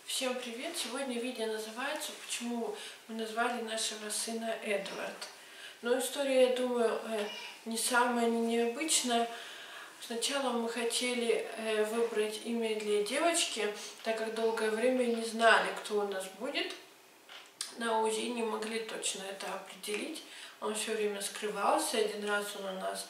Всем привет! Сегодня видео называется «Почему мы назвали нашего сына Эдвард». Но история, я думаю, не самая необычная. Сначала мы хотели выбрать имя для девочки, так как долгое время не знали, кто у нас будет. На УЗИ не могли точно это определить. Он все время скрывался. Один раз он у нас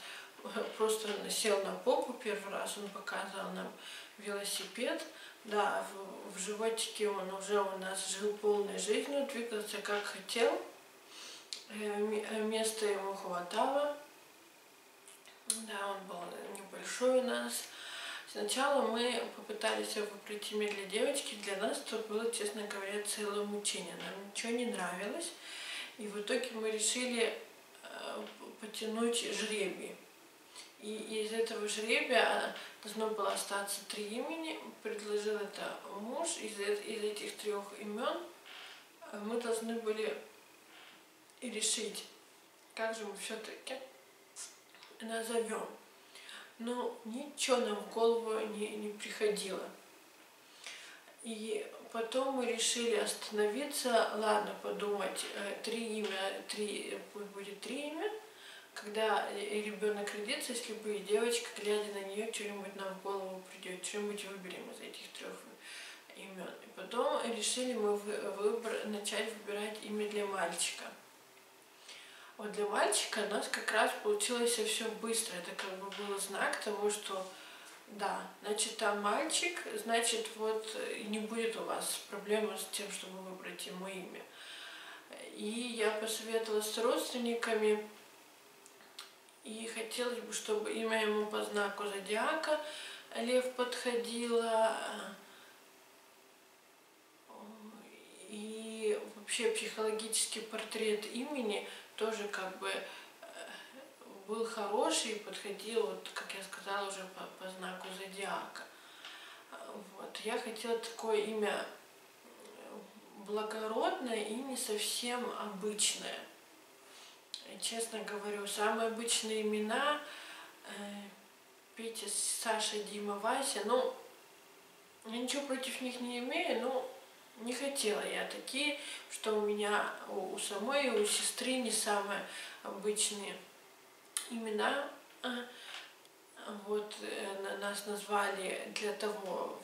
просто сел на попу, первый раз он показывал нам велосипед. Да, в животике он уже у нас жил полной жизнью, двигался как хотел. Места ему хватало. Да, он был небольшой у нас. Сначала мы попытались выбрать имя для девочки. Для нас это было, честно говоря, целое мучение. Нам ничего не нравилось. И в итоге мы решили потянуть жребий. И из этого жребия должно было остаться 3 имени. Предложил это муж. Из этих 3 имен мы должны были решить, как же мы все-таки назовем. Но ничего нам в голову не приходило. И потом мы решили остановиться, ладно, подумать, 3 имя, будет 3 имя. Когда ребенок родится, если бы девочка, глядя на нее, что-нибудь нам в голову придет, что-нибудь выберем из этих 3 имен. И потом решили мы начать выбирать имя для мальчика. Вот для мальчика у нас как раз получилось все быстро. Это как бы был знак того, что да, значит, там мальчик, значит, вот не будет у вас проблемы с тем, чтобы выбрать ему имя. И я посоветовалась с родственниками. И хотелось бы, чтобы имя ему по знаку зодиака Лев подходило. И вообще психологический портрет имени тоже как бы был хороший и подходил, вот, как я сказала, уже по знаку зодиака. Вот. Я хотела такое имя благородное и не совсем обычное. Честно говорю, самые обычные имена Петя, Саша, Дима, Вася, ну, я ничего против них не имею, но не хотела я такие, что у меня у самой и у сестры не самые обычные имена. Вот нас назвали для того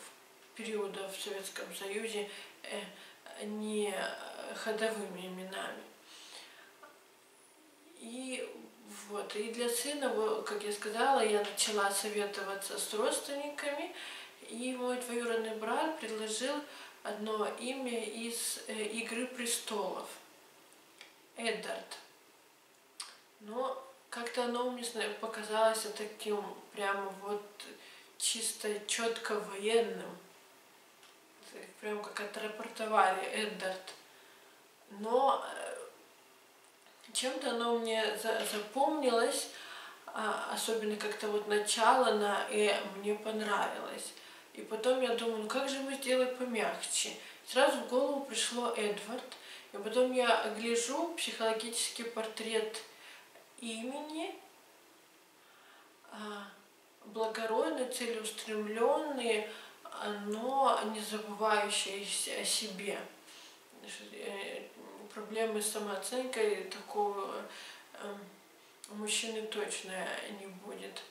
периода в Советском Союзе не ходовыми именами. И вот, и для сына, как я сказала, я начала советоваться с родственниками, и мой двоюродный брат предложил одно имя из «Игры престолов» — Эддард. Но как-то оно мне показалось таким прямо вот чисто четко военным. Прям как отрапортовали Эддард. Но чем-то оно мне запомнилось, особенно как-то вот начало на мне понравилось. И потом я думаю, ну как же мы сделаем помягче? Сразу в голову пришло Эдвард. И потом я гляжу психологический портрет имени, благородный, целеустремленный, но не забывающий о себе. Проблемы с самооценкой такого мужчины точно не будет.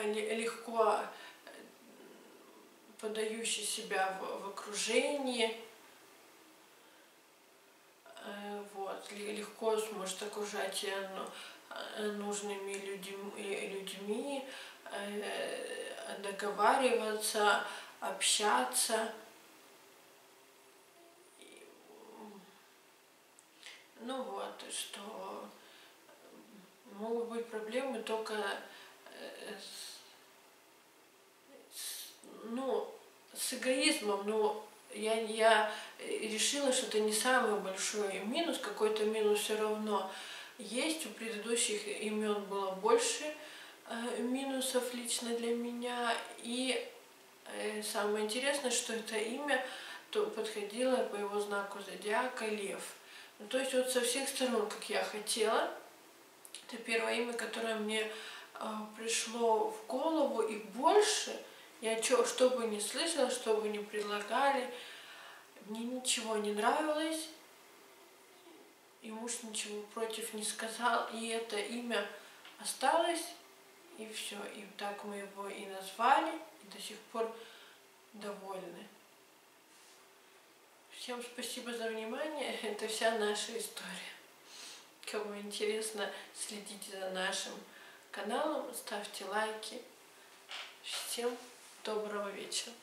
Легко подающий себя в окружении, вот, легко сможет окружать нужными людьми, договариваться, общаться. Ну вот, что могут быть проблемы только с эгоизмом, но я решила, что это не самый большой минус, какой-то минус все равно есть. У предыдущих имен было больше минусов лично для меня. И самое интересное, что это имя подходило по его знаку зодиака Лев. Ну, то есть вот со всех сторон, как я хотела. Это первое имя, которое мне пришло в голову, и больше Я что бы ни слышала, что бы ни предлагали, мне ничего не нравилось, и муж ничего против не сказал, и это имя осталось, и все. И так мы его и назвали, и до сих пор довольны. Всем спасибо за внимание, это вся наша история. Кому интересно, следите за нашим каналом, ставьте лайки. Всем доброго вечера.